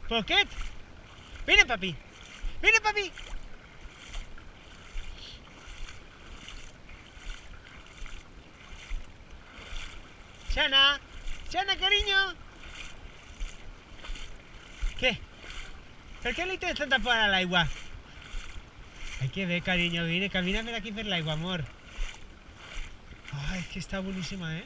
Pocket! Vine, papi! Vine, papi! Xana! Xana, cariño! Què? Per què li tens tanta por a l'aigua? Ai, que bé, cariño, vine, camina per aquí per l'aigua, amor. Ai, que està boníssima, eh?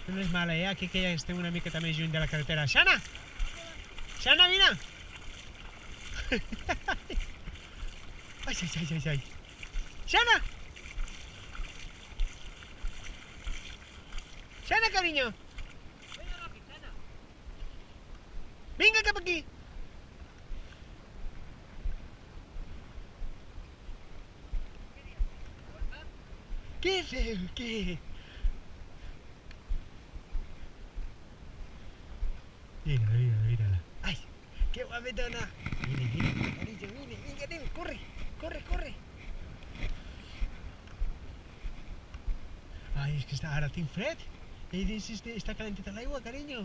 No és mala, eh? Aquí que ja estem una miqueta més lluny de la carretera. Xana! Xana, vine! Ai, ai, ai, ai, ai. Xana! Xana, cariño! Vinga cap aquí! Què feu? Què? Mira, mira, mira-la. Ai, que guapetona! Vine, vine, carillo, vine, vinga, anem, corre, corre, corre! Ai, és que ara tinc fred. Ell diu si està calenteta l'aigua, carinyo.